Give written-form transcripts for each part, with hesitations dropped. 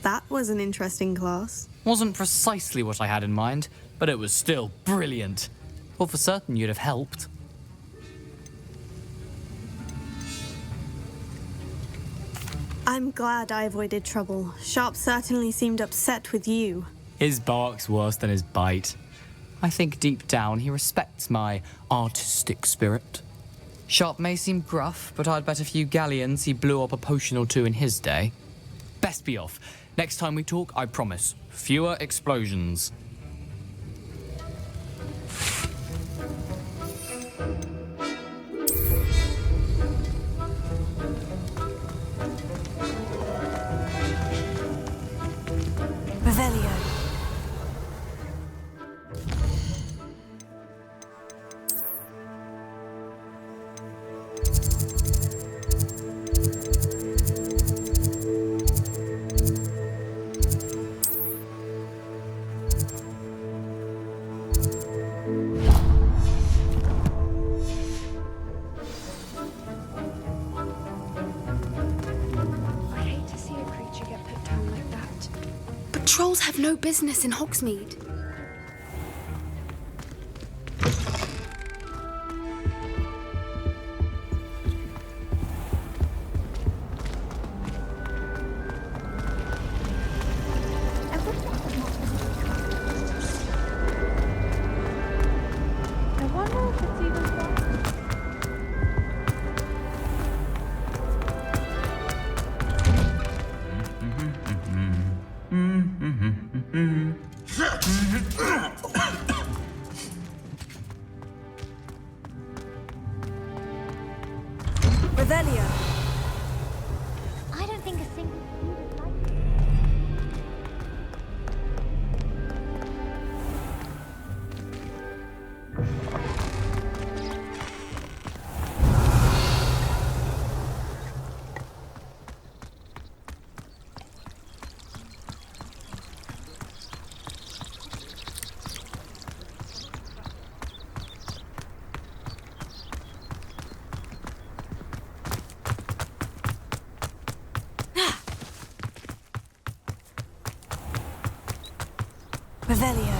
That was an interesting class. Wasn't precisely what I had in mind, but it was still brilliant. Well, for certain you'd have helped. I'm glad I avoided trouble. Sharp certainly seemed upset with you. His bark's worse than his bite. I think deep down he respects my artistic spirit. Sharp may seem gruff, but I'd bet a few galleons he blew up a potion or two in his day. Best be off. Next time we talk, I promise, fewer explosions. Revelio. Trolls have no business in Hogsmeade. Revelio. I don't think a single food is like it. Revelio.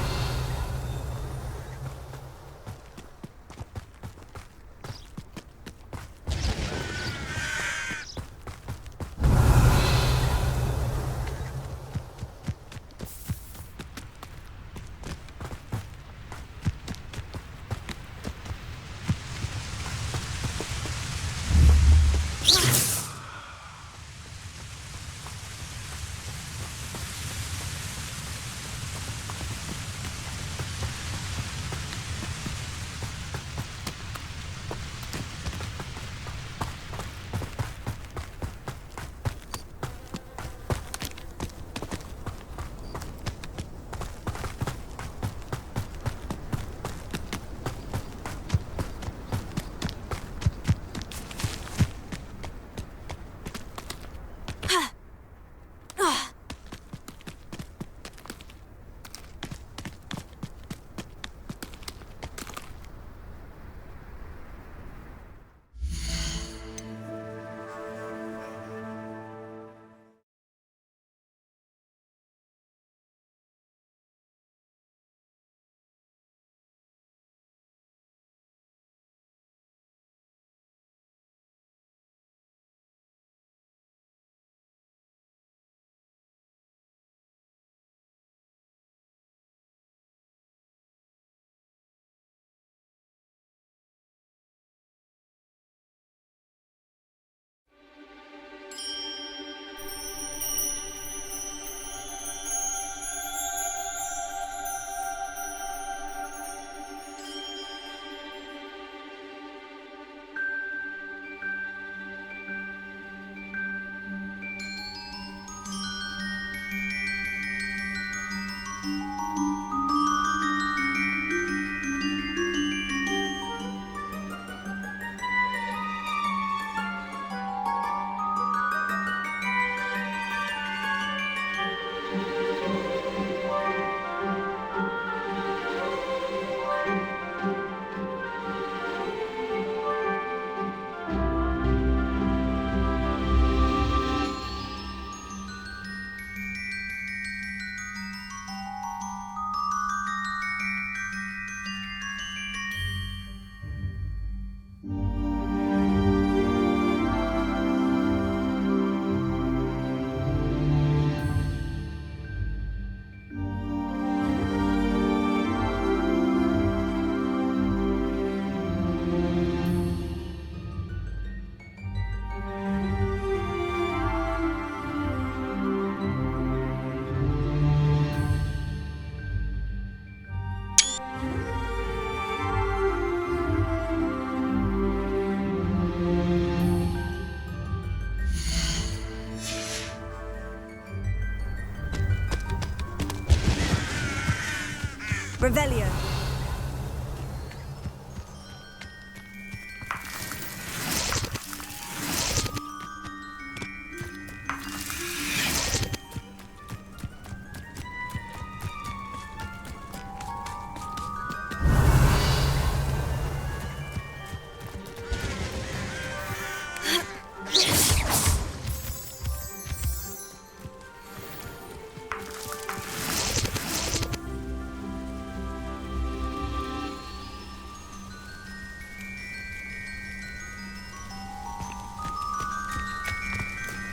Revelio.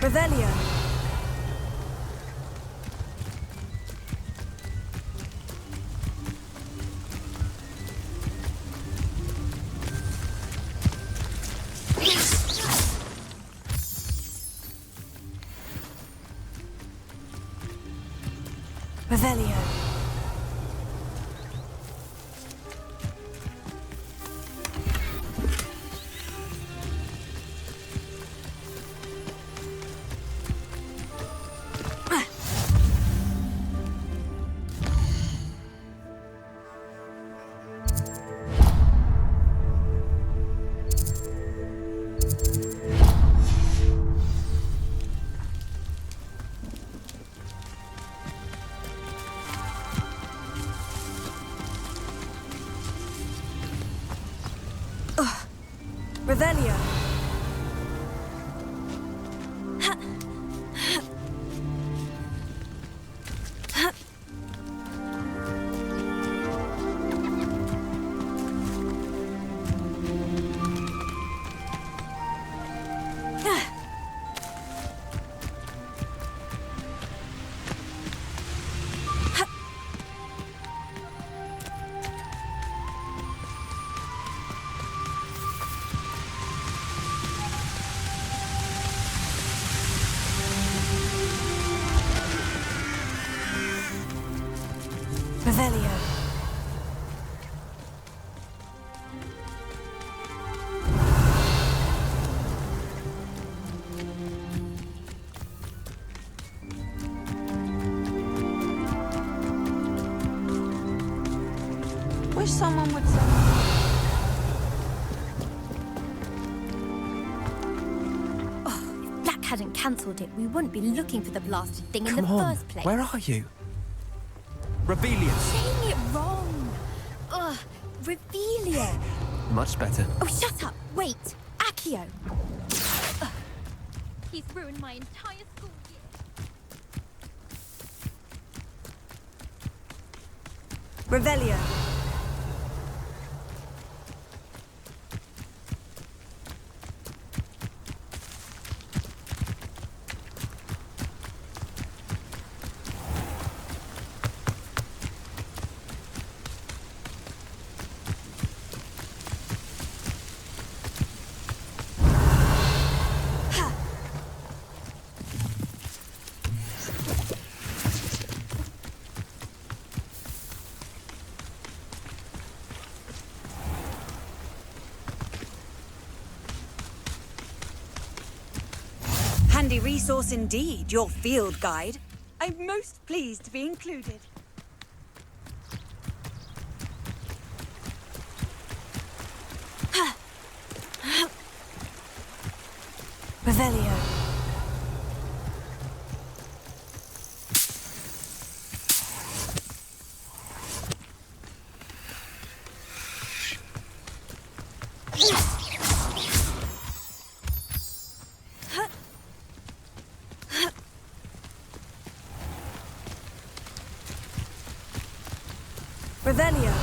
Revelio. Revelio. Revelio. Revelio. Wish someone would say. If Black hadn't cancelled it, we wouldn't be looking for the blasted thing in the Come on, first place. where are you? Rebellion. Saying it wrong. Ugh, Revelio. Much better. Oh, shut up. Wait. Accio. Ugh. He's ruined my entire school year. Revelio. Handy resource indeed, your field guide. I'm most pleased to be included. Revelio. Revelio.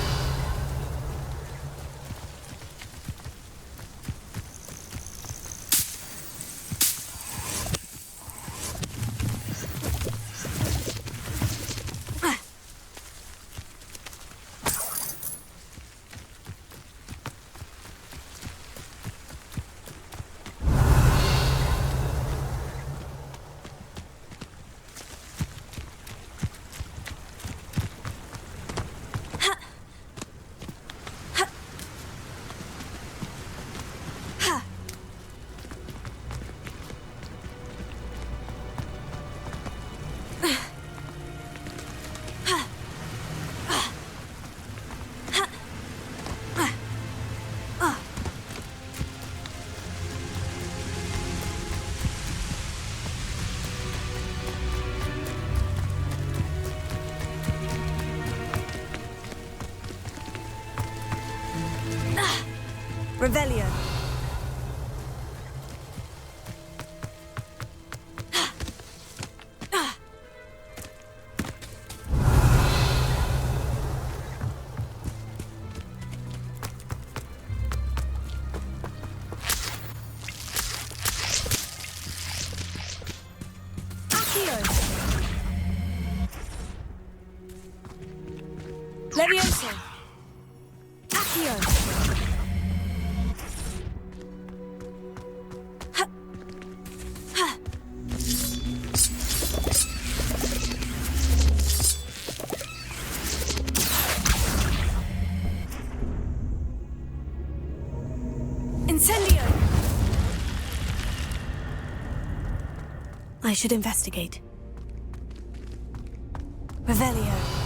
Revelio. Levioso. Accio. Ha. Ha. Incendio. I should investigate. Revelio.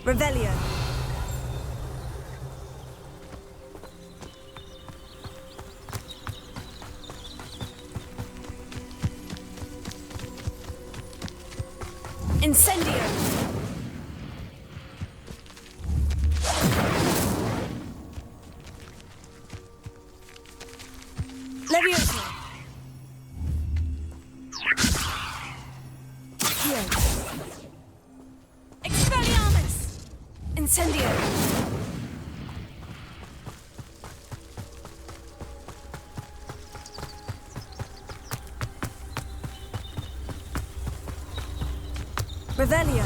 Revelio. Incendio. Levioso. Accio. Expelliarmus. Incendio. Revelio.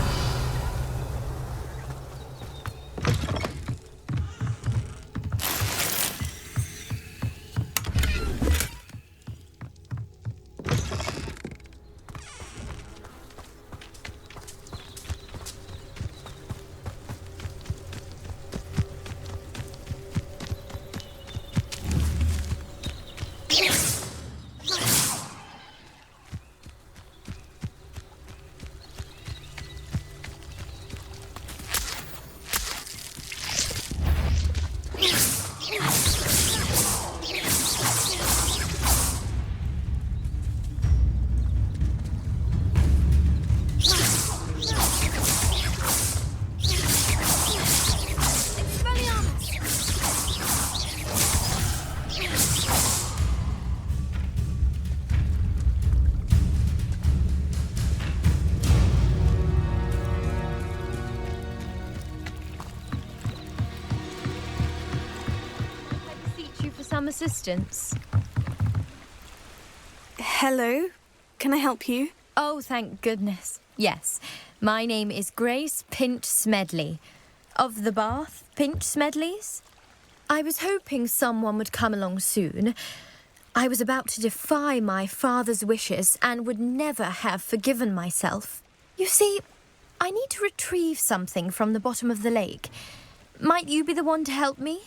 Some assistance. Hello? Can I help you? Oh, thank goodness. Yes. My name is Grace Pinch Smedley. Of the Bath Pinch Smedleys. I was hoping someone would come along soon. I was about to defy my father's wishes and would never have forgiven myself. You see, I need to retrieve something from the bottom of the lake. Might you be the one to help me?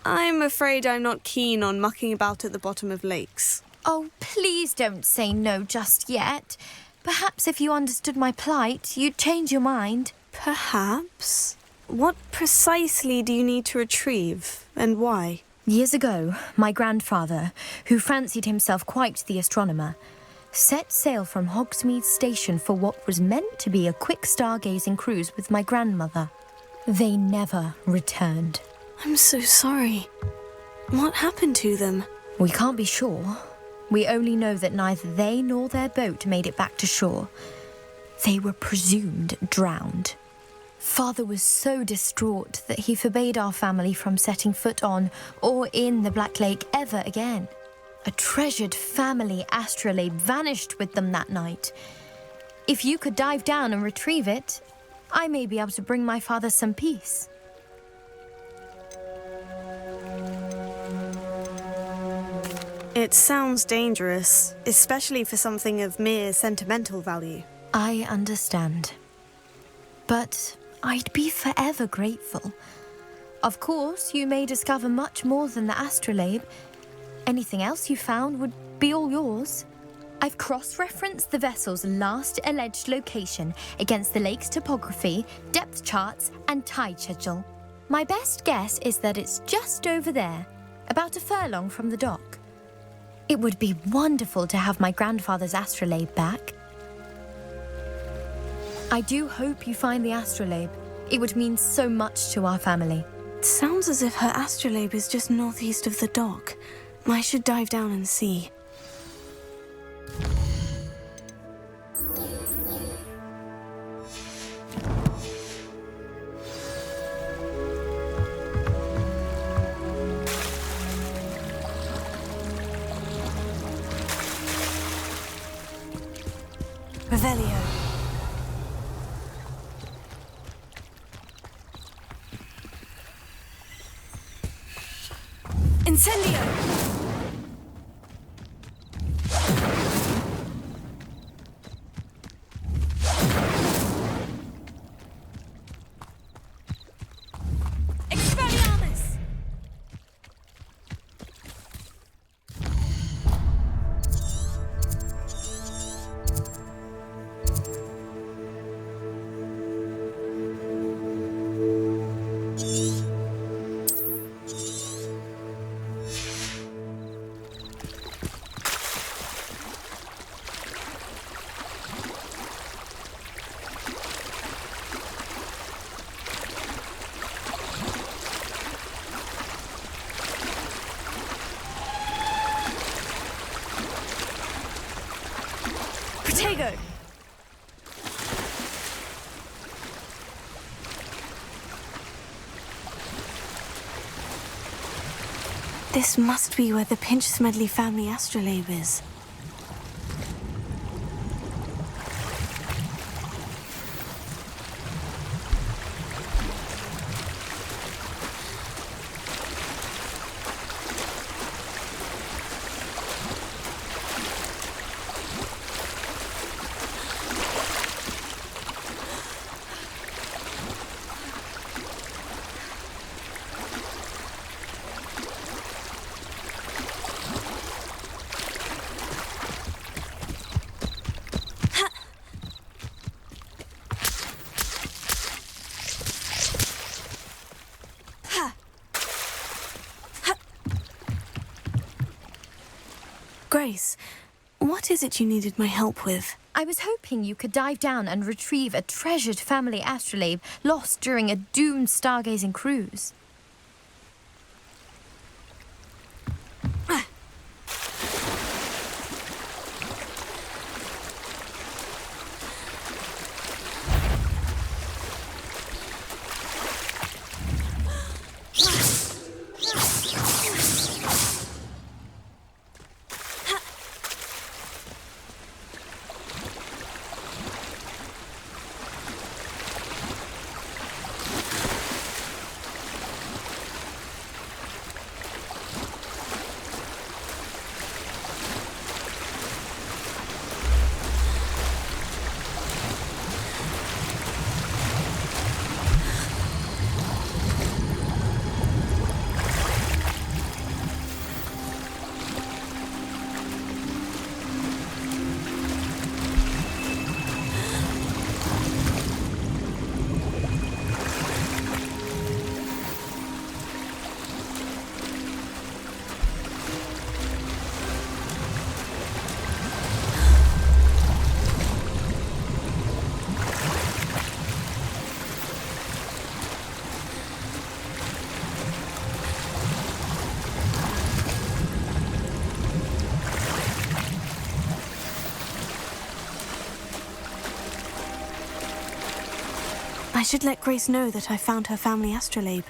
I'm afraid I'm not keen on mucking about at the bottom of lakes. Oh, please don't say no just yet. Perhaps if you understood my plight, you'd change your mind. Perhaps? What precisely do you need to retrieve, and why? Years ago, my grandfather, who fancied himself quite the astronomer, set sail from Hogsmeade Station for what was meant to be a quick stargazing cruise with my grandmother. They never returned. I'm so sorry. What happened to them? We can't be sure. We only know that neither they nor their boat made it back to shore. They were presumed drowned. Father was so distraught that he forbade our family from setting foot on or in the Black Lake ever again. A treasured family astrolabe vanished with them that night. If you could dive down and retrieve it, I may be able to bring my father some peace. It sounds dangerous, especially for something of mere sentimental value. I understand. But I'd be forever grateful. Of course, you may discover much more than the astrolabe. Anything else you found would be all yours. I've cross-referenced the vessel's last alleged location against the lake's topography, depth charts, and tide schedule. My best guess is that it's just over there, about a furlong from the dock. It would be wonderful to have my grandfather's astrolabe back. I do hope you find the astrolabe. It would mean so much to our family. It sounds as if her astrolabe is just northeast of the dock. I should dive down and see. Revelio. Incendio! Expelliarmus! Protego! This must be where the Pinch-Smedley family astrolabe is. Grace, what is it you needed my help with? I was hoping you could dive down and retrieve a treasured family astrolabe lost during a doomed stargazing cruise. I should let Grace know that I found her family astrolabe.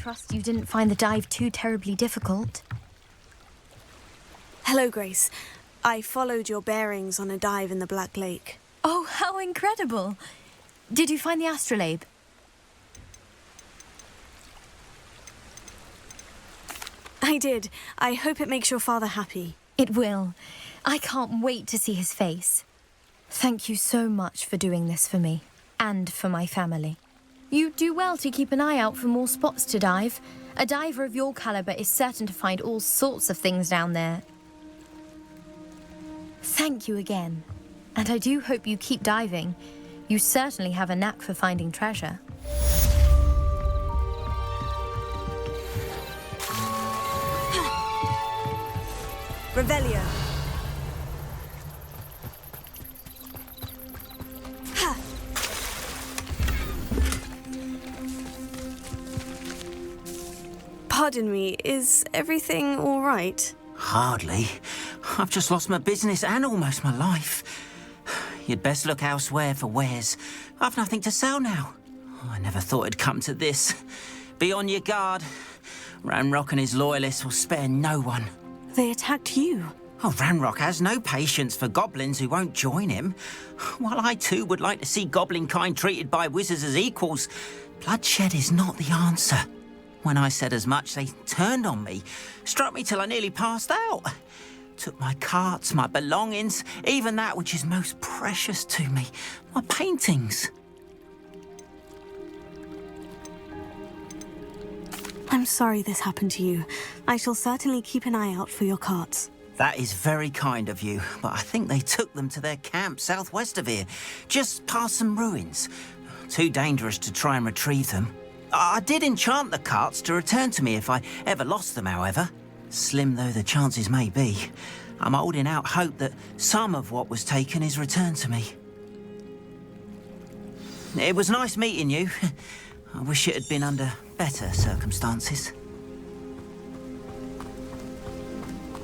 trust you didn't find the dive too terribly difficult. Hello, Grace. I followed your bearings on a dive in the Black Lake. Oh, how incredible! Did you find the astrolabe? I did. I hope it makes your father happy. It will. I can't wait to see his face. Thank you so much for doing this for me, and for my family. You do well to keep an eye out for more spots to dive. A diver of your caliber is certain to find all sorts of things down there. Thank you again. And I do hope you keep diving. You certainly have a knack for finding treasure. Revelio. Pardon me, is everything all right? Hardly. I've just lost my business and almost my life. You'd best look elsewhere for wares. I've nothing to sell now. I never thought it'd come to this. Be on your guard. Ranrock and his loyalists will spare no one. They attacked you. Oh, Ranrock has no patience for goblins who won't join him. While I too would like to see goblin kind treated by wizards as equals, bloodshed is not the answer. When I said as much, they turned on me, struck me till I nearly passed out. Took my carts, my belongings, even that which is most precious to me, my paintings. I'm sorry this happened to you. I shall certainly keep an eye out for your carts. That is very kind of you, but I think they took them to their camp southwest of here, just past some ruins. Too dangerous to try and retrieve them. I did enchant the carts to return to me if I ever lost them, however. Slim though the chances may be, I'm holding out hope that some of what was taken is returned to me. It was nice meeting you. I wish it had been under better circumstances.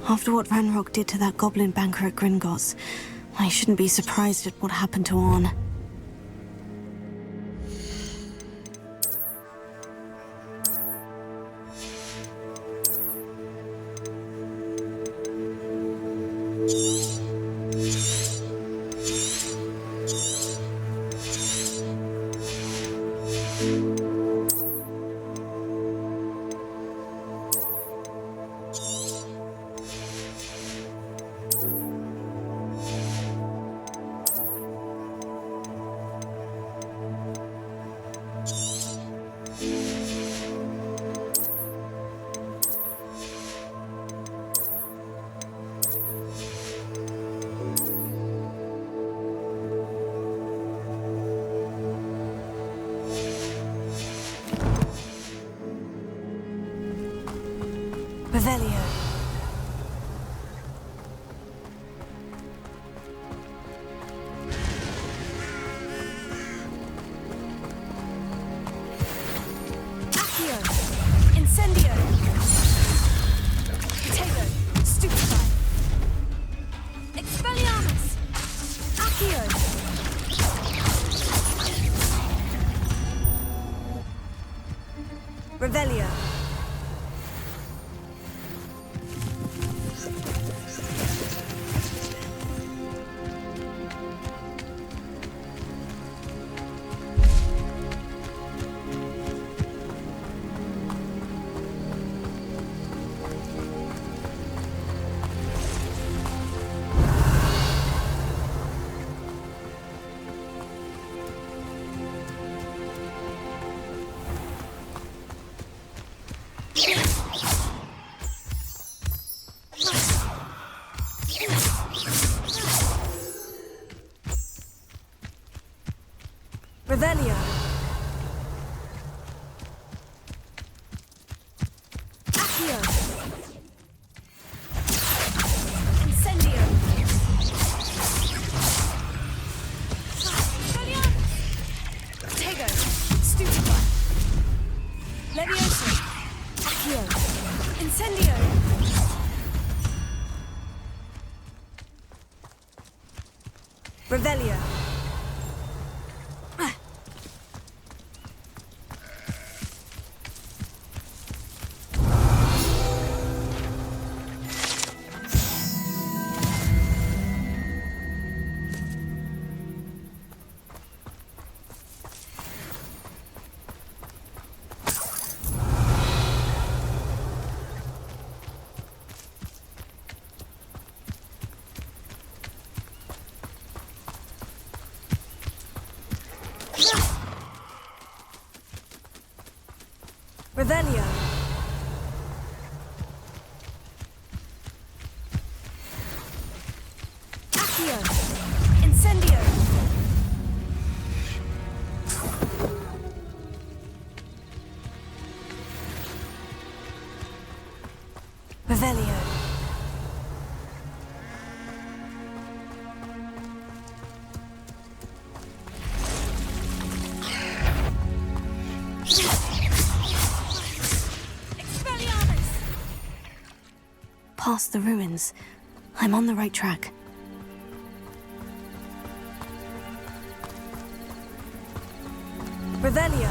After what Ranrock did to that goblin banker at Gringotts, I shouldn't be surprised at what happened to Orn. Revelio. Accio. Incendio. Potato. Stupefy. Expelliarmus. Accio. Revelio. Revelio. Accio. Incendio. Tego. Stupefy. Levioso. Accio. Incendio. Revelio. Accio! Incendio! Revelio. Past the ruins. I'm on the right track. Revelio.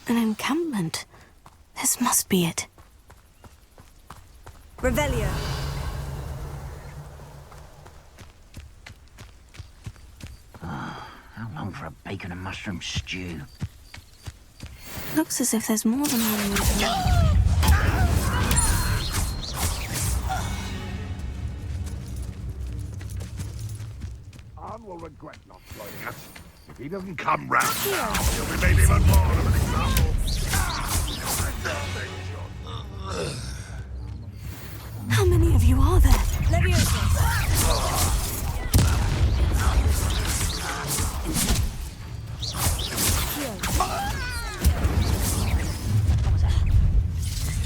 An encampment. This must be it. Revelio. How long for a bacon and mushroom stew? Looks as if there's more than one way to know. Arn will regret not joining us. If he doesn't come round now, he'll be made even more of an example. How many of you are there? Levioso.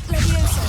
Levioso.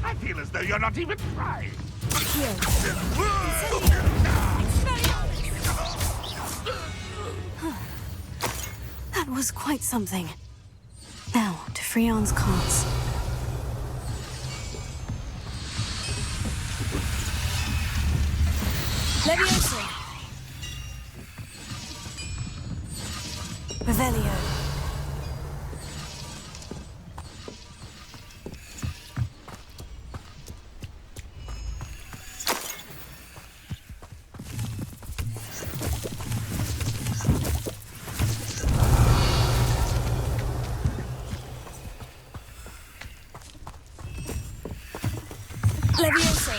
I feel as though you're not even trying. That was quite something. Now, to Freon's carts. Levioso. Revelio. Levioso.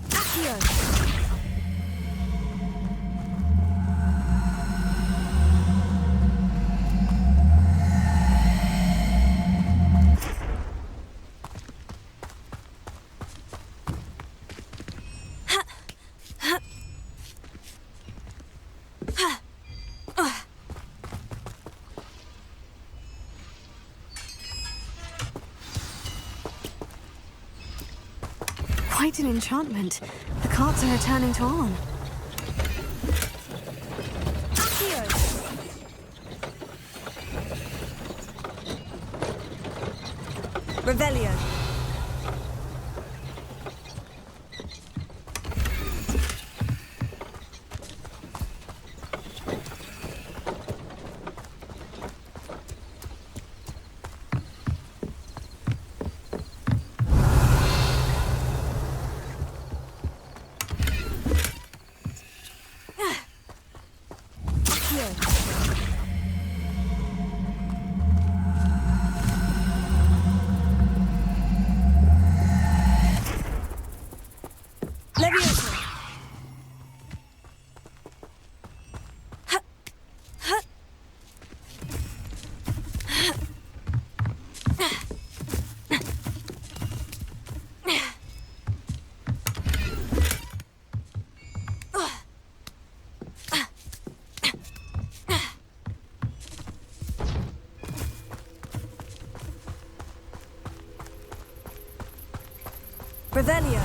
Accio. Quite an enchantment. The carts are returning to Arn. Accio. Revelio. Revelio.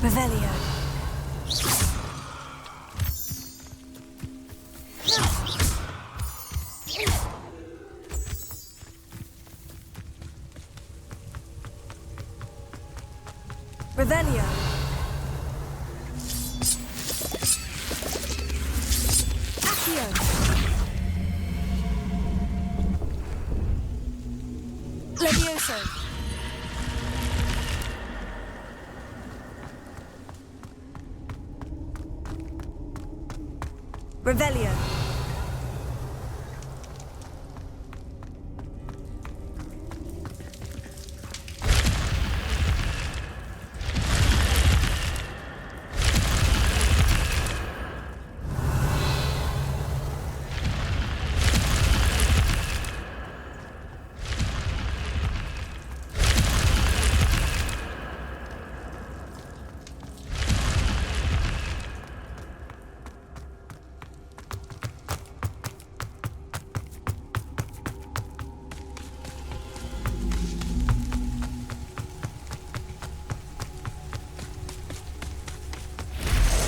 Revelio. Revelio. Accio. Levioso. Revelio.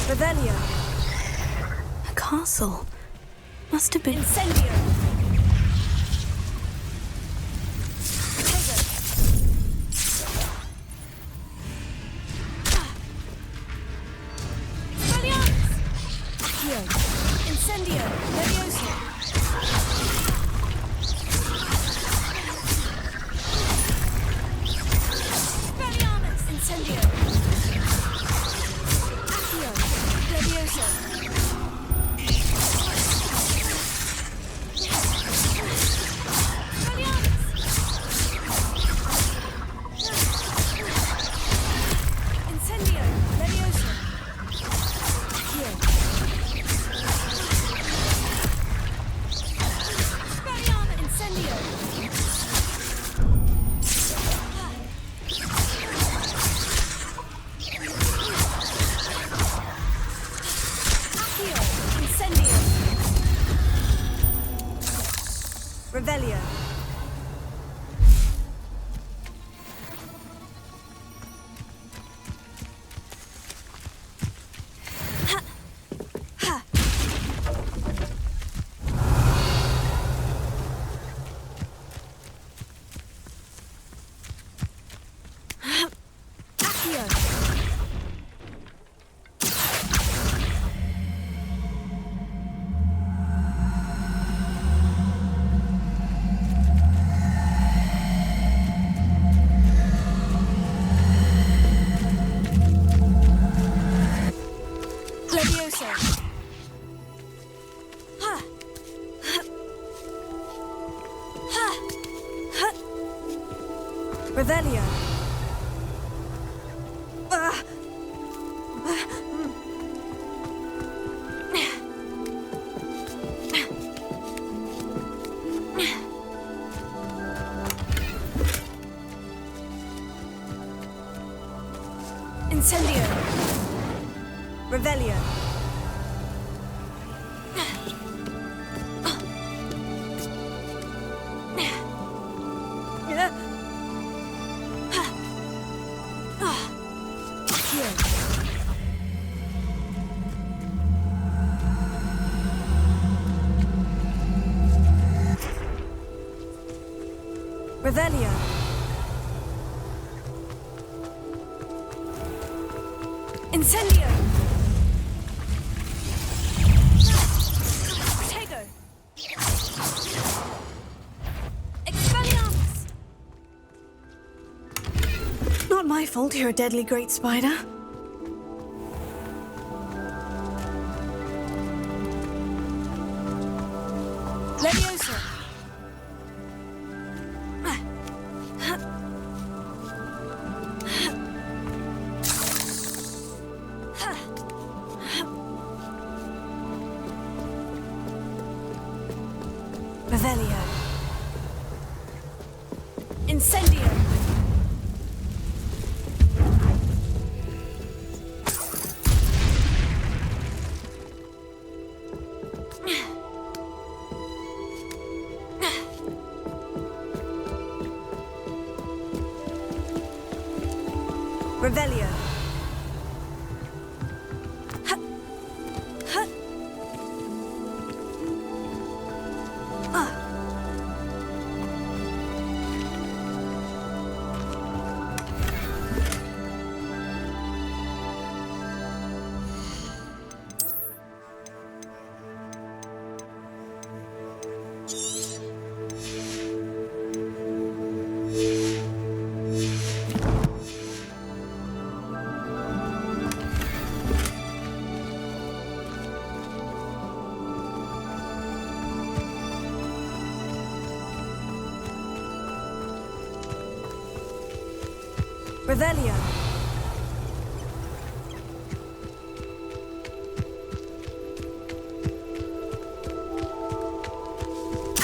Revelio. A castle. Must have been. Incendio. Accio. Incendio. Levioso. Incendio. Accio. Levioso. Incendio. Levioso. Accio. Incendio. Incendio. Revelio. Ha. Ha. Accio. Levioso. Ha. Ha. Ha. Ha. Revelio. Ah. Incendio. Revelio. Revelio. Incendio. Tego. Expelliarmus. Not my fault you're a deadly great spider. Leviosa! Revelio. Incendio. Revelio. Ha. Ha. Ah. Revelio.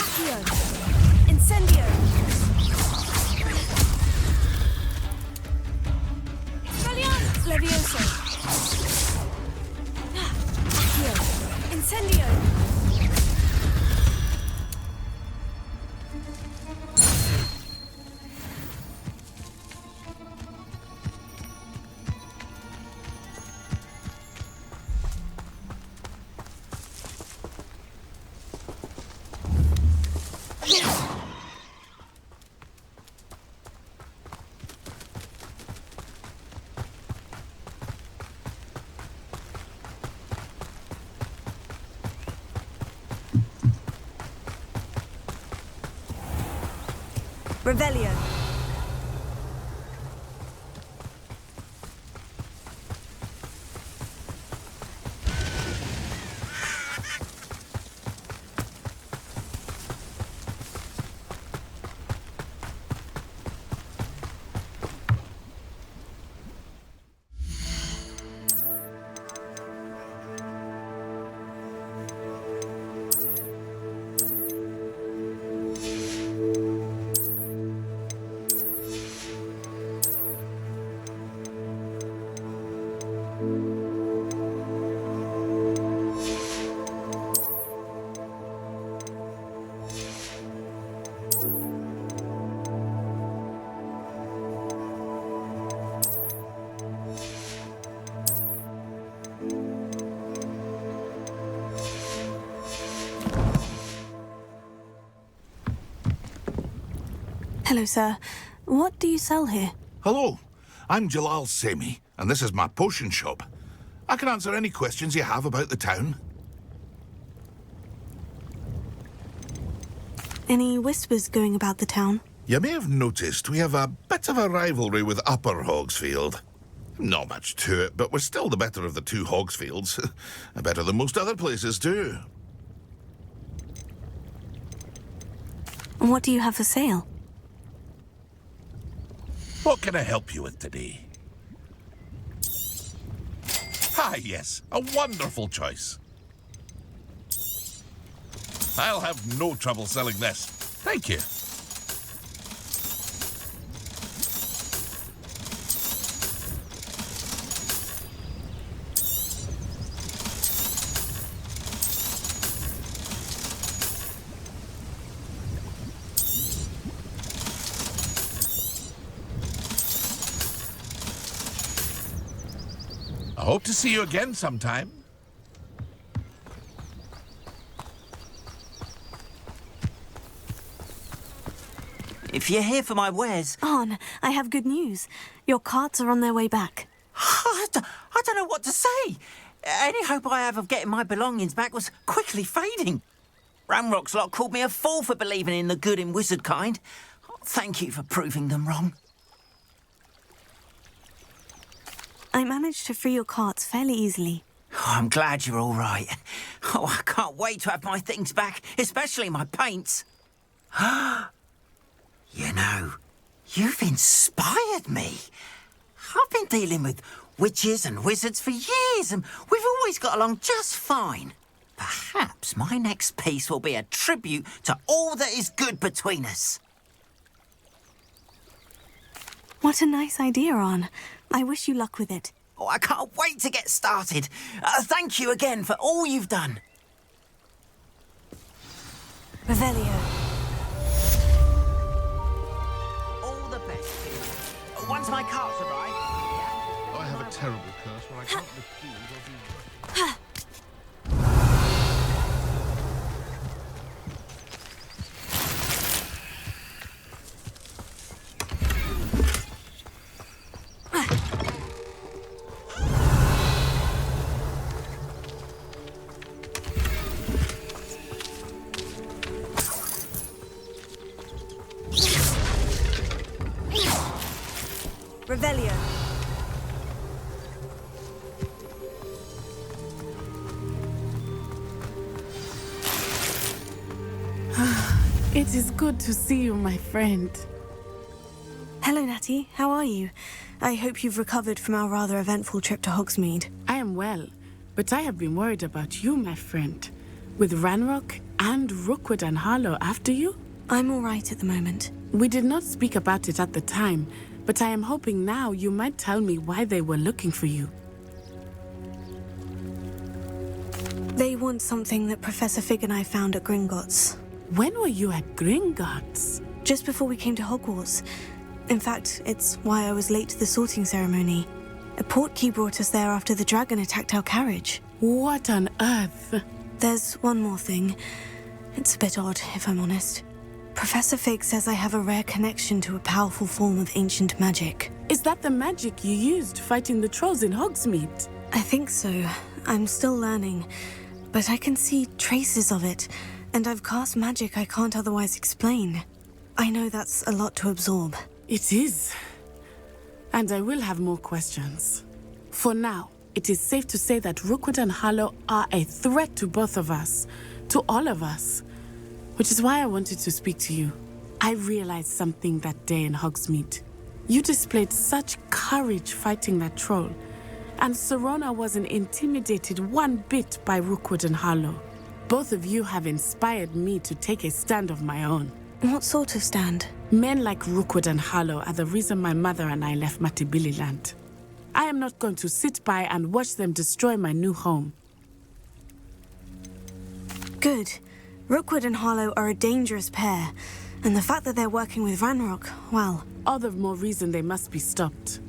Accio. Incendio. Expelliarmus. Levioso. Accio. Incendio. Revelio. Hello, sir. What do you sell here? Hello, I'm Jalal Semi, and this is my potion shop. I can answer any questions you have about the town. Any whispers going about the town? You may have noticed we have a bit of a rivalry with Upper Hogsfield. Not much to it, but we're still the better of the two Hogsfields. Better than most other places, too. What do you have for sale? What can I help you with today? Ah, yes, a wonderful choice. I'll have no trouble selling this. Thank you. I hope to see you again sometime. If you're here for my wares... Arn, I have good news. Your carts are on their way back. I don't know what to say. Any hope I have of getting my belongings back was quickly fading. Ramrock's lot called me a fool for believing in the good in wizard kind. Thank you for proving them wrong. I managed to free your carts fairly easily. Oh, I'm glad you're all right. Oh, I can't wait to have my things back, especially my paints. You know, you've inspired me. I've been dealing with witches and wizards for years, and we've always got along just fine. Perhaps my next piece will be a tribute to all that is good between us. What a nice idea, Arn. I wish you luck with it. Oh, I can't wait to get started. Thank you again for all you've done. Revelio. All the best. Once my carts arrive... I have a terrible curse where I can't refuse or do work. Revelio. It is good to see you, my friend. Hello, Natty. How are you? I hope you've recovered from our rather eventful trip to Hogsmeade. I am well, but I have been worried about you, my friend. With Ranrock and Rookwood and Harlow after you? I'm all right at the moment. We did not speak about it at the time, but I am hoping now you might tell me why they were looking for you. They want something that Professor Fig and I found at Gringotts. When were you at Gringotts? Just before we came to Hogwarts. In fact, it's why I was late to the sorting ceremony. A portkey brought us there after the dragon attacked our carriage. What on earth? There's one more thing. It's a bit odd, if I'm honest. Professor Fig says I have a rare connection to a powerful form of ancient magic. Is that the magic you used fighting the trolls in Hogsmeade? I think so. I'm still learning. But I can see traces of it, and I've cast magic I can't otherwise explain. I know that's a lot to absorb. It is. And I will have more questions. For now, it is safe to say that Rookwood and Harlow are a threat to both of us, to all of us. Which is why I wanted to speak to you. I realized something that day in Hogsmeade. You displayed such courage fighting that troll, and Serona wasn't intimidated one bit by Rookwood and Harlow. Both of you have inspired me to take a stand of my own. What sort of stand? Men like Rookwood and Harlow are the reason my mother and I left Matibililand. I am not going to sit by and watch them destroy my new home. Good. Rookwood and Harlow are a dangerous pair, and the fact that they're working with Ranrock, well... All the more reason they must be stopped.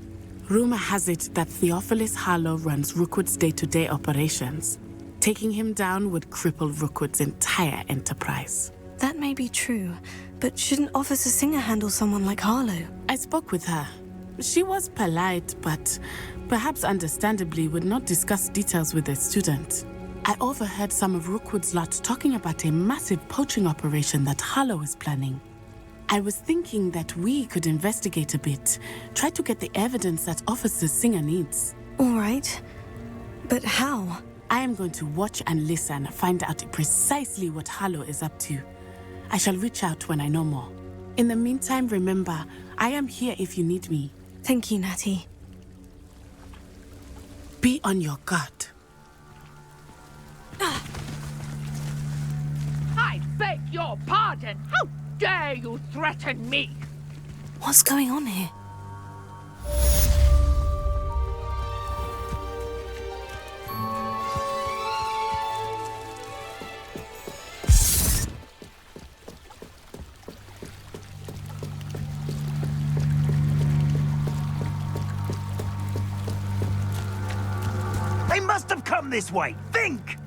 Rumor has it that Theophilus Harlow runs Rookwood's day-to-day operations. Taking him down would cripple Rookwood's entire enterprise. That may be true, but shouldn't Officer Singer handle someone like Harlow? I spoke with her. She was polite, but perhaps understandably would not discuss details with a student. I overheard some of Rookwood's lot talking about a massive poaching operation that Harlow is planning. I was thinking that we could investigate a bit, try to get the evidence that Officer Singer needs. All right. But how? I am going to watch and listen, find out precisely what Harlow is up to. I shall reach out when I know more. In the meantime, remember, I am here if you need me. Thank you, Natty. Be on your guard. I beg your pardon. How dare you threaten me? What's going on here? They must have come this way. Think!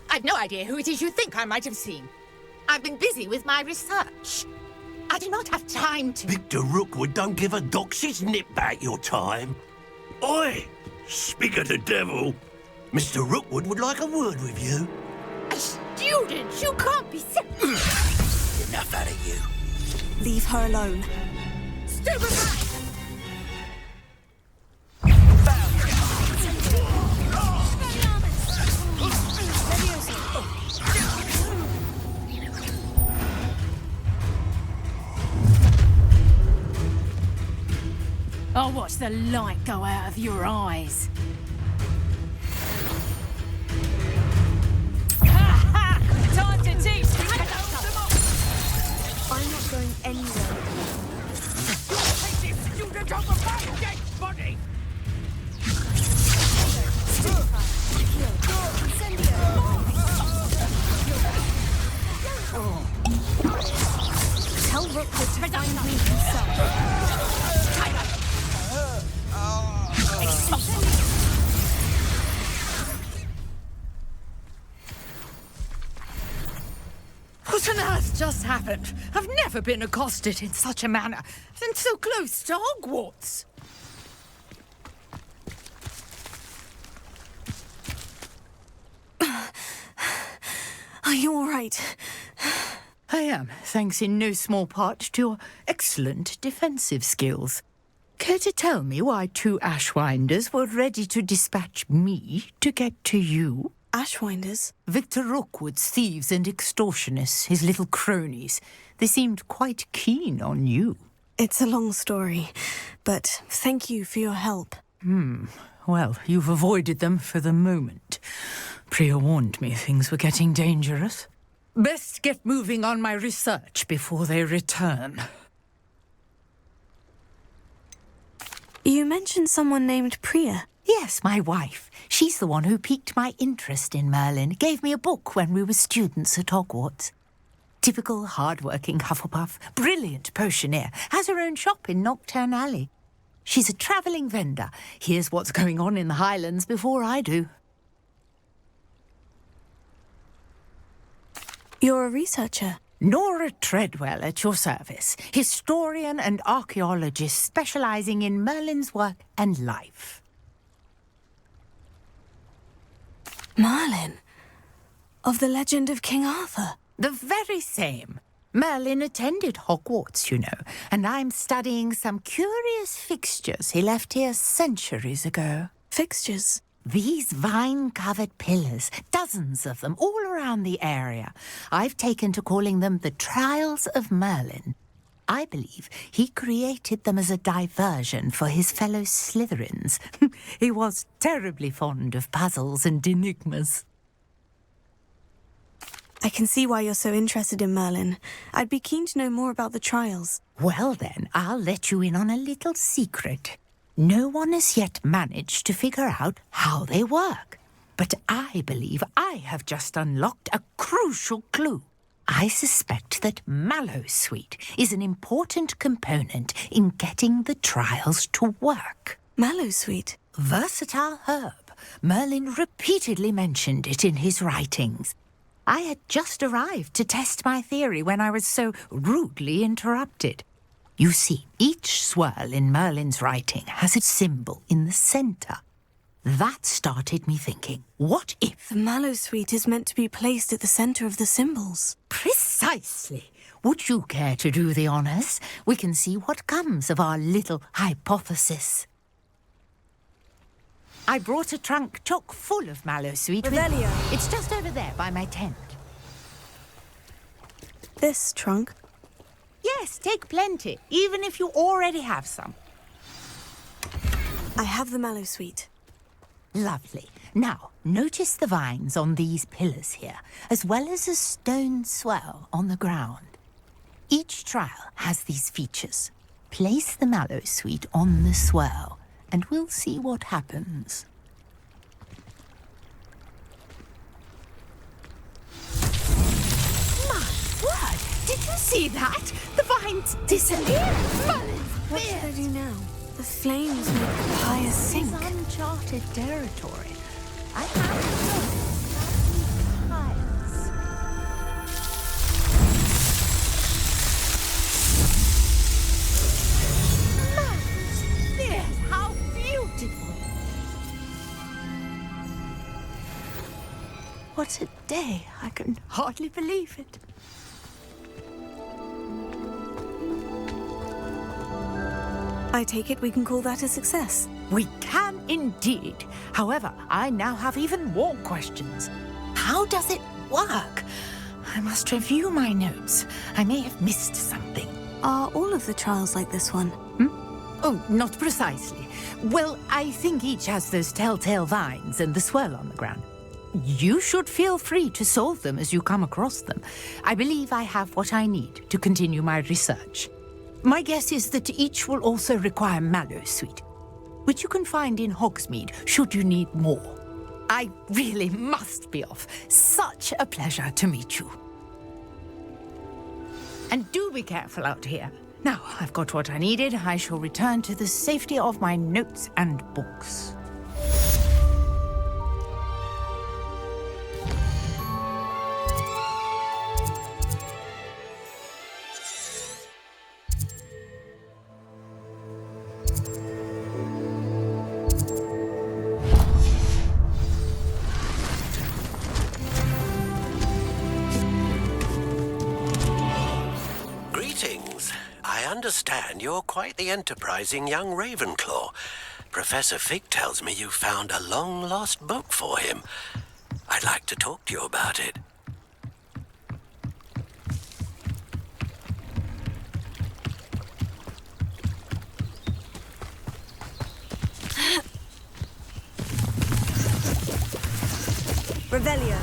I've no idea who it is you think I might have seen. I've been busy with my research. I do not have time to... Victor Rookwood don't give a doxy's nip back your time. Oi! Speak of the devil. Mr. Rookwood would like a word with you. A student? You can't be sick. Enough out of you. Leave her alone. Stupid! I'll watch the light go out of your eyes. Time to teach! I'm not going anywhere. You can talk about dead body! Tell Rookwood to find me himself. What on earth just happened? I've never been accosted in such a manner, and so close to Hogwarts. Are you all right? I am, thanks in no small part to your excellent defensive skills. Care to tell me why 2 Ashwinders were ready to dispatch me to get to you? Ashwinders? Victor Rookwood's thieves and extortionists, his little cronies. They seemed quite keen on you. It's a long story, but thank you for your help. Well, you've avoided them for the moment. Priya warned me things were getting dangerous. Best get moving on my research before they return. You mentioned someone named Priya. Yes, my wife. She's the one who piqued my interest in Merlin. Gave me a book when we were students at Hogwarts. Typical hard-working Hufflepuff, brilliant potioneer, has her own shop in Knockturn Alley. She's a travelling vendor. Hears what's going on in the Highlands before I do. You're a researcher. Nora Treadwell at your service, historian and archaeologist specialising in Merlin's work and life. Merlin? Of the legend of King Arthur? The very same. Merlin attended Hogwarts, you know, and I'm studying some curious fixtures he left here centuries ago. Fixtures? These vine-covered pillars, dozens of them, all around the area. I've taken to calling them the Trials of Merlin. I believe he created them as a diversion for his fellow Slytherins. He was terribly fond of puzzles and enigmas. I can see why you're so interested in Merlin. I'd be keen to know more about the trials. Well then, I'll let you in on a little secret. No one has yet managed to figure out how they work. But I believe I have just unlocked a crucial clue. I suspect that Mallowsweet is an important component in getting the trials to work. Mallowsweet? Versatile herb. Merlin repeatedly mentioned it in his writings. I had just arrived to test my theory when I was so rudely interrupted. You see, each swirl in Merlin's writing has a symbol in the centre. That started me thinking, what if... The Mallowsweet is meant to be placed at the centre of the symbols. Precisely. Would you care to do the honours? We can see what comes of our little hypothesis. I brought a trunk chock full of Mallowsweet. Revelio. It's just over there by my tent. This trunk? Yes, take plenty, even if you already have some. I have the Mallowsweet. Lovely. Now, notice the vines on these pillars here, as well as a stone swell on the ground. Each trial has these features. Place the Mallowsweet on the swell, and we'll see what happens. My word! Did you see that? The vines disappeared! What should I do now? The flames make the pyre sink. It's uncharted territory. I have to pyres. Yes, how beautiful! What a day! I can hardly believe it. I take it we can call that a success. We can indeed. However, I now have even more questions. How does it work? I must review my notes. I may have missed something. Are all of the trials like this one? Oh, not precisely. Well, I think each has those telltale vines and the swirl on the ground. You should feel free to solve them as you come across them. I believe I have what I need to continue my research. My guess is that each will also require mallow sweet, which you can find in Hogsmeade should you need more. I really must be off. Such a pleasure to meet you. And do be careful out here. Now, I've got what I needed. I shall return to the safety of my notes and books. Greetings. I understand you're quite the enterprising young Ravenclaw. Professor Fig tells me you found a long-lost book for him. I'd like to talk to you about it. Revelio.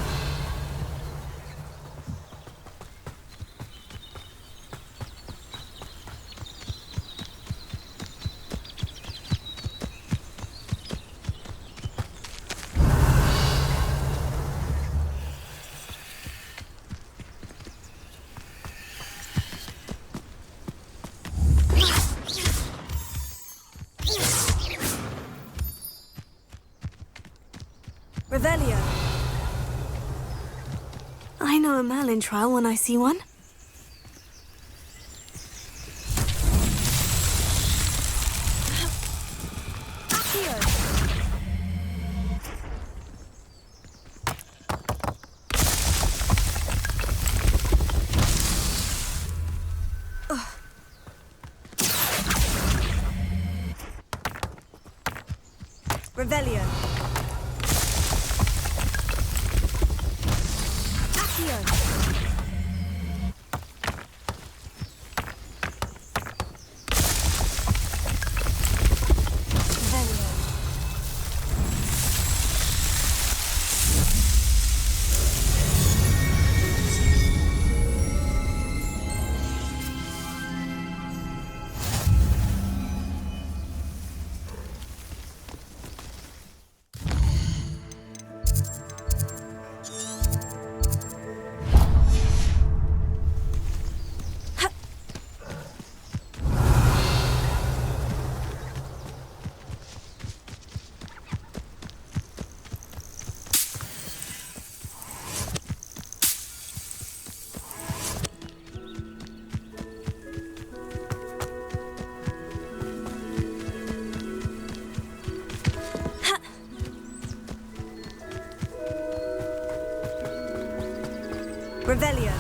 Revelio. I know a Merlin trial when I see one. Revelio. Revelio.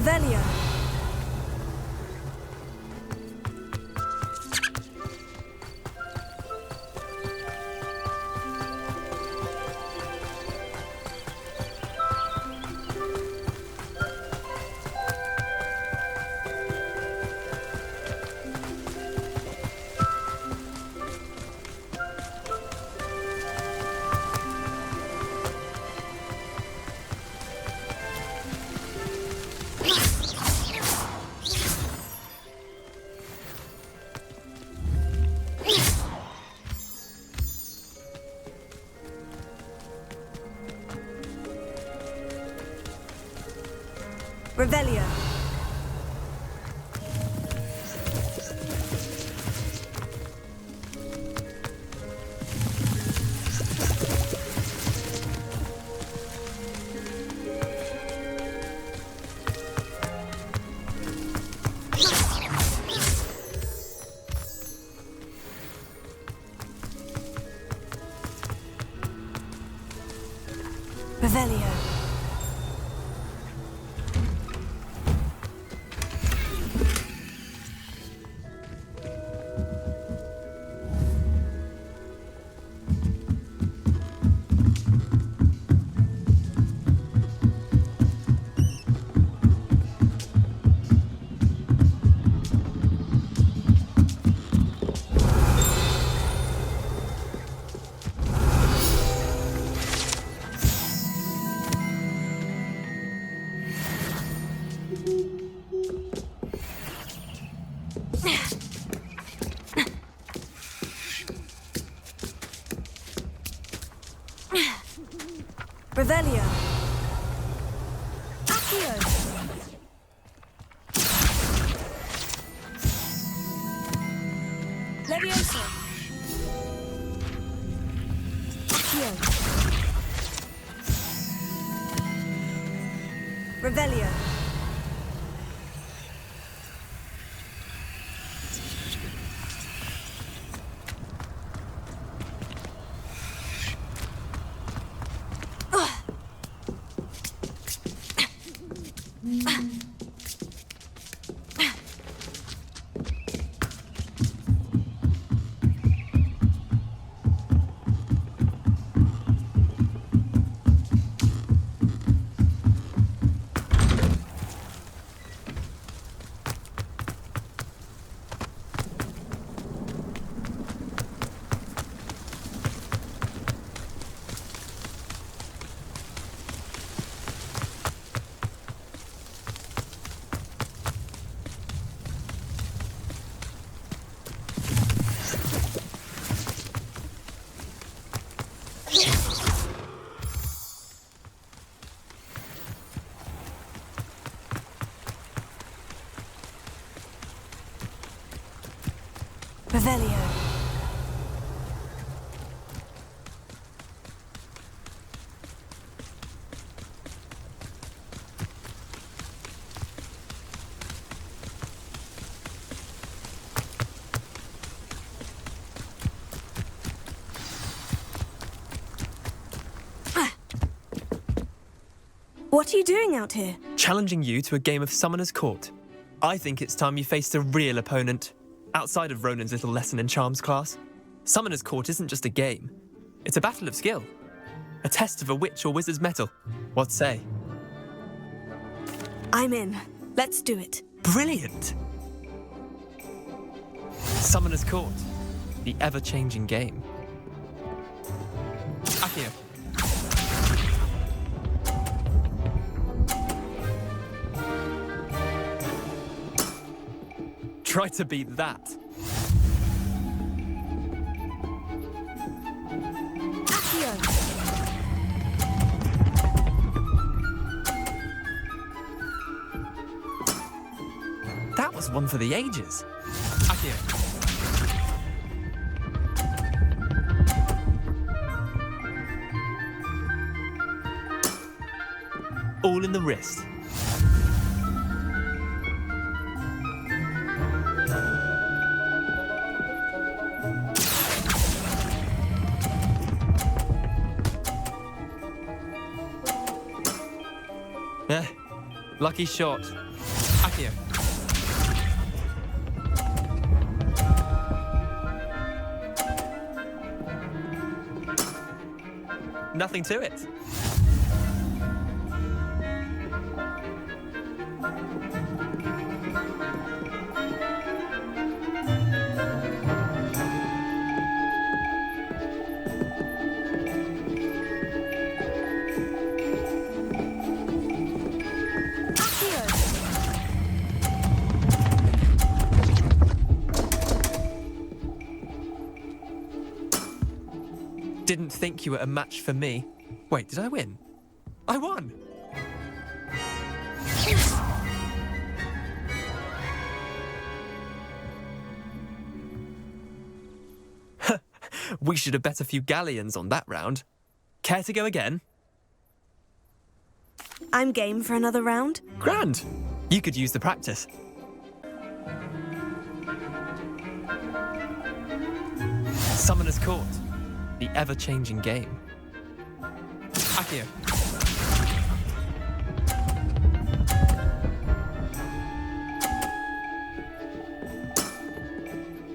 Revelio. Revelio. Revelio. Revelio. Accio. Levioso. Accio. Revelio. Revelio. What are you doing out here? Challenging you to a game of Summoner's Court. I think it's time you faced a real opponent. Outside of Ronan's little lesson in charms class, Summoner's Court isn't just a game. It's a battle of skill. A test of a witch or wizard's mettle. What say? I'm in. Let's do it. Brilliant! Summoner's Court. The ever-changing game. Accio. Try to beat that. Accio. That was one for the ages. Accio. All in the wrist. Lucky shot. Accio. Nothing to it. Didn't think you were a match for me. Wait, did I win? I won! We should have bet a few galleons on that round. Care to go again? I'm game for another round. Grand! You could use the practice. Summoner's Court. The ever-changing game. Accio.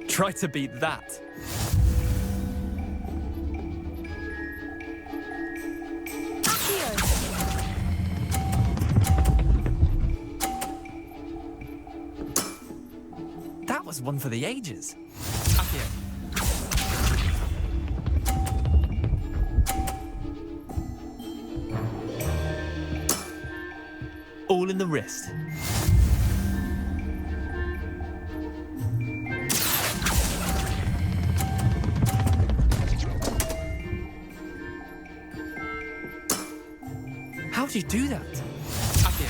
Try to beat that. That was one for the ages. Accio. All in the wrist. How do you do that? Accio.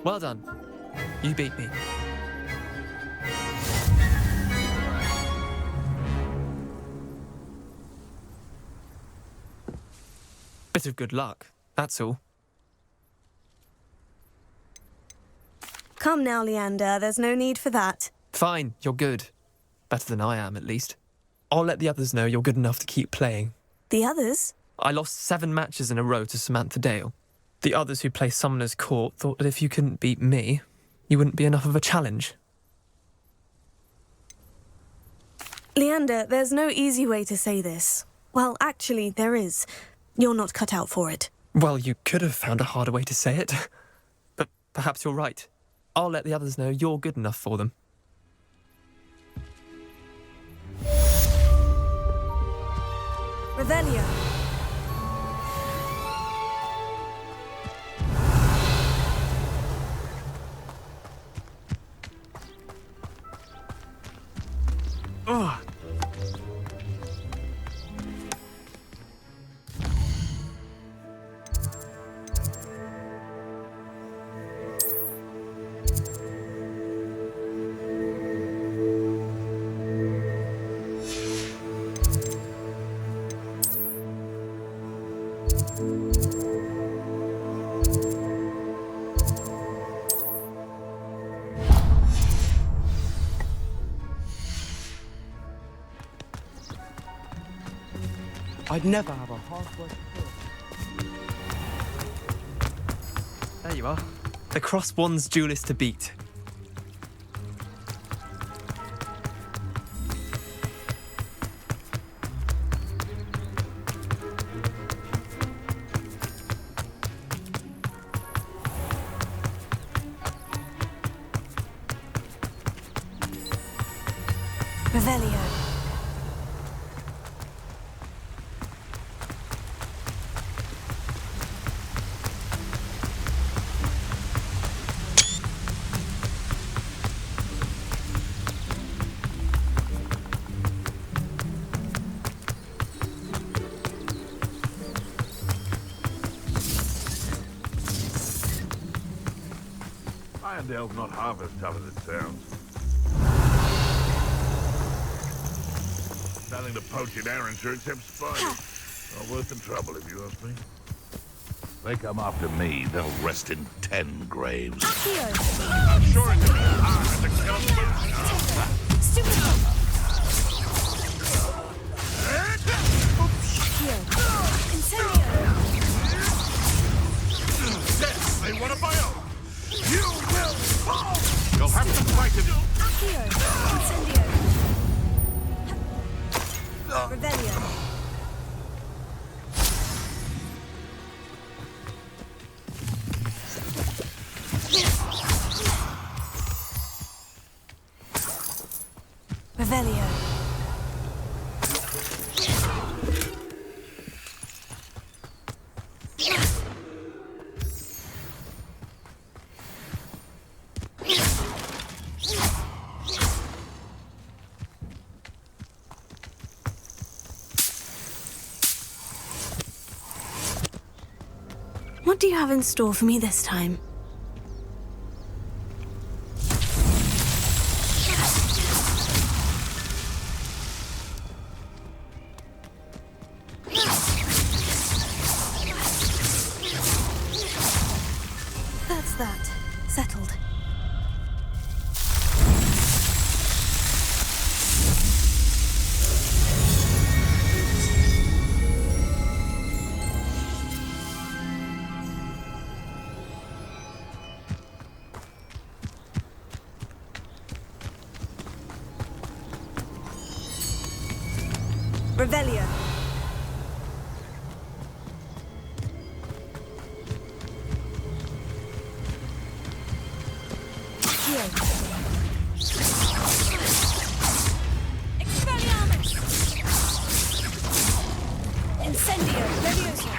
Well done. You beat me. Bit of good luck, that's all. Come now, Leander, there's no need for that. Fine, you're good. Better than I am, at least. I'll let the others know you're good enough to keep playing. The others? I lost 7 matches in a row to Samantha Dale. The others who play Summoner's Court thought that if you couldn't beat me, you wouldn't be enough of a challenge. Leander, there's no easy way to say this. Well, actually, there is. You're not cut out for it. Well, you could have found a harder way to say it. But perhaps you're right. I'll let the others know you're good enough for them. Revelio. Ugh. I'd never have a halfway. There you are. The Cross Wands duelist to beat. Revelio. Irondale's not half as tough as it sounds. Nothing to poach in Arrowshire except spiders. Not worth the trouble, if you ask me. They come after me, they'll rest in 10 graves. I'm sure it's gonna be hard to kill them. Stupid! Yes, they want a bio. You will fall. You'll have to fight it. Accio! Incendio! Revelio! Revelio! What do you have in store for me this time? That's that. Settled. Revelio. Expelliarmus. Incendio. Levioso.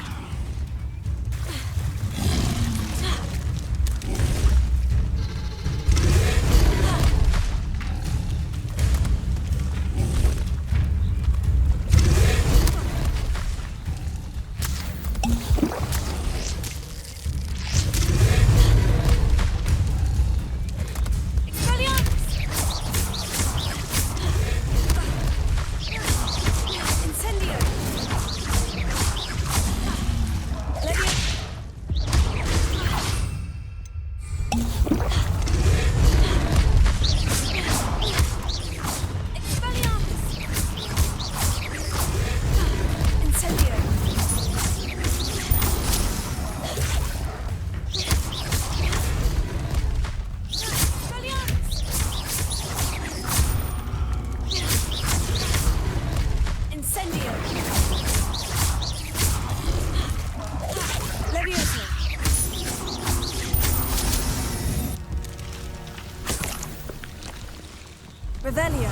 Revelio.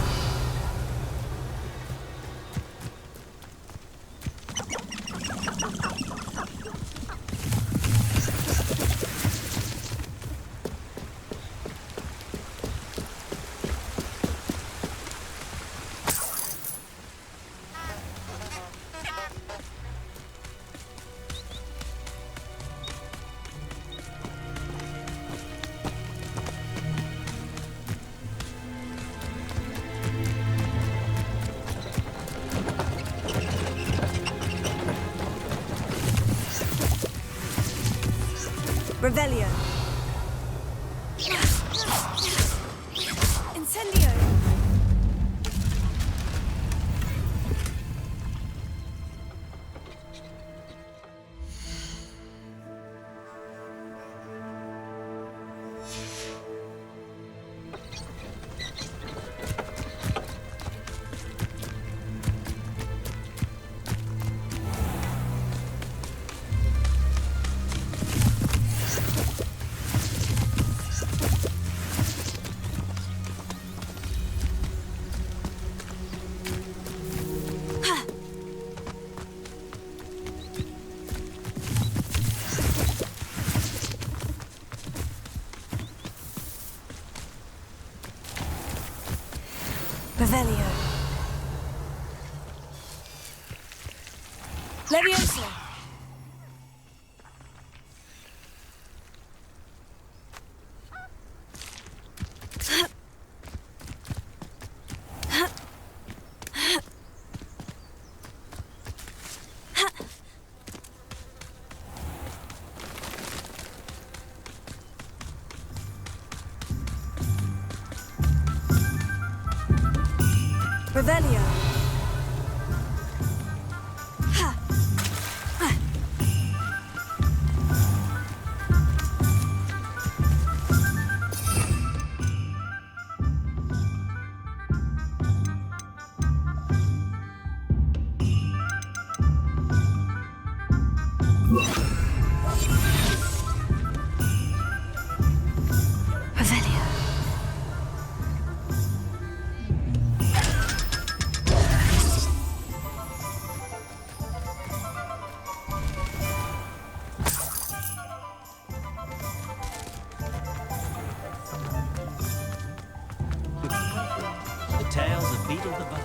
Revelio. Incendio. Revelio. Levioso. Revelio. The tales of Beetle the Bard.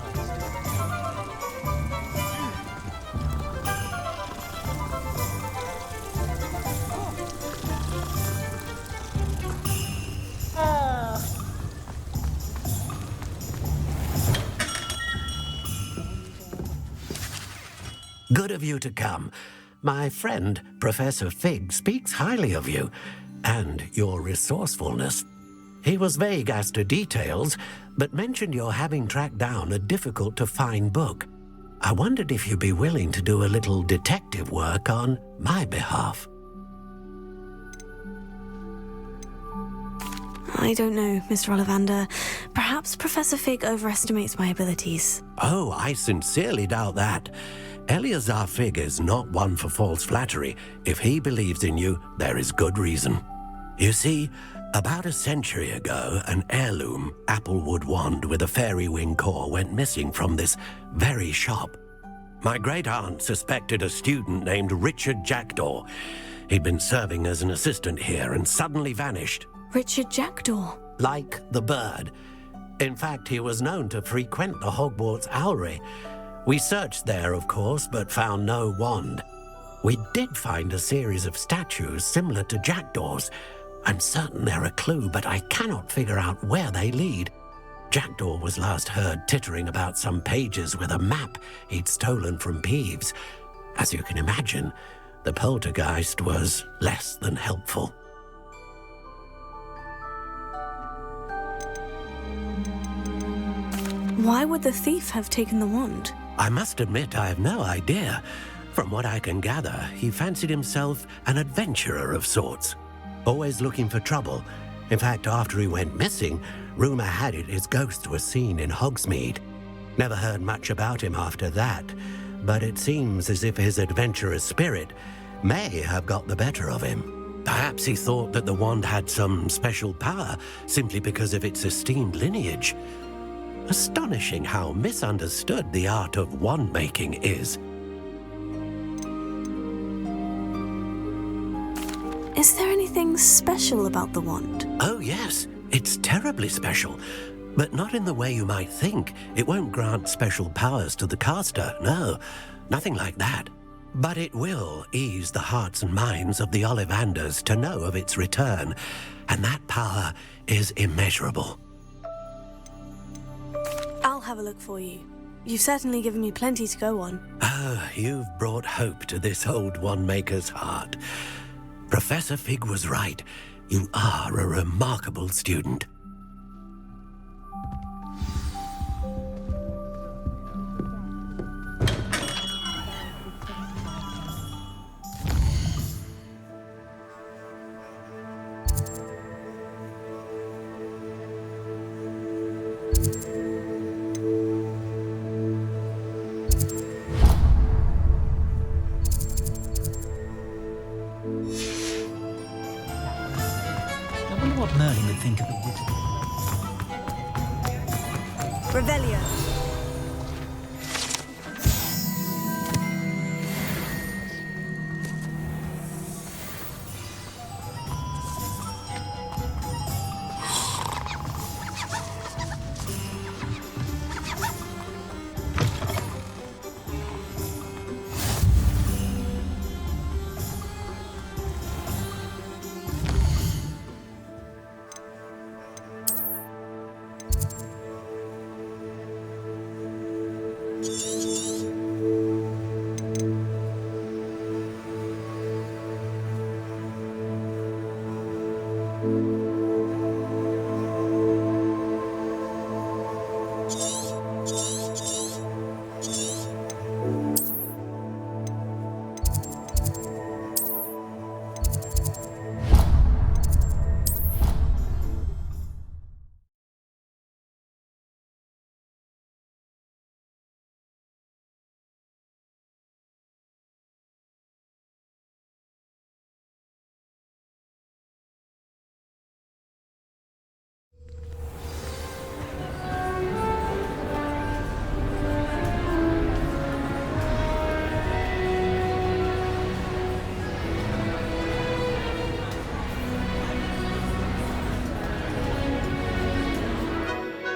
Good of you to come. My friend, Professor Fig, speaks highly of you and your resourcefulness. He was vague as to details, but mentioned your having tracked down a difficult-to-find book. I wondered if you'd be willing to do a little detective work on my behalf. I don't know, Mr. Ollivander. Perhaps Professor Fig overestimates my abilities. Oh, I sincerely doubt that. Eleazar Fig is not one for false flattery. If he believes in you, there is good reason. You see, about a century ago, an heirloom applewood wand with a fairy wing core went missing from this very shop. My great-aunt suspected a student named Richard Jackdaw. He'd been serving as an assistant here and suddenly vanished. Richard Jackdaw? Like the bird. In fact, he was known to frequent the Hogwarts Owlery. We searched there, of course, but found no wand. We did find a series of statues similar to Jackdaw's. I'm certain they're a clue, but I cannot figure out where they lead. Jackdaw was last heard tittering about some pages with a map he'd stolen from Peeves. As you can imagine, the poltergeist was less than helpful. Why would the thief have taken the wand? I must admit I have no idea. From what I can gather, he fancied himself an adventurer of sorts. Always looking for trouble. In fact, after he went missing, rumor had it his ghost was seen in Hogsmeade. Never heard much about him after that, but it seems as if his adventurous spirit may have got the better of him. Perhaps he thought that the wand had some special power simply because of its esteemed lineage. Astonishing how misunderstood the art of wand-making is. Is there anything special about the wand? Oh, yes. It's terribly special. But not in the way you might think. It won't grant special powers to the caster. No, nothing like that. But it will ease the hearts and minds of the Ollivanders to know of its return. And that power is immeasurable. I'll have a look for you. You've certainly given me plenty to go on. Oh, you've brought hope to this old wand-maker's heart. Professor Fig was right. You are a remarkable student. Merlin would think of the wood. Revelio.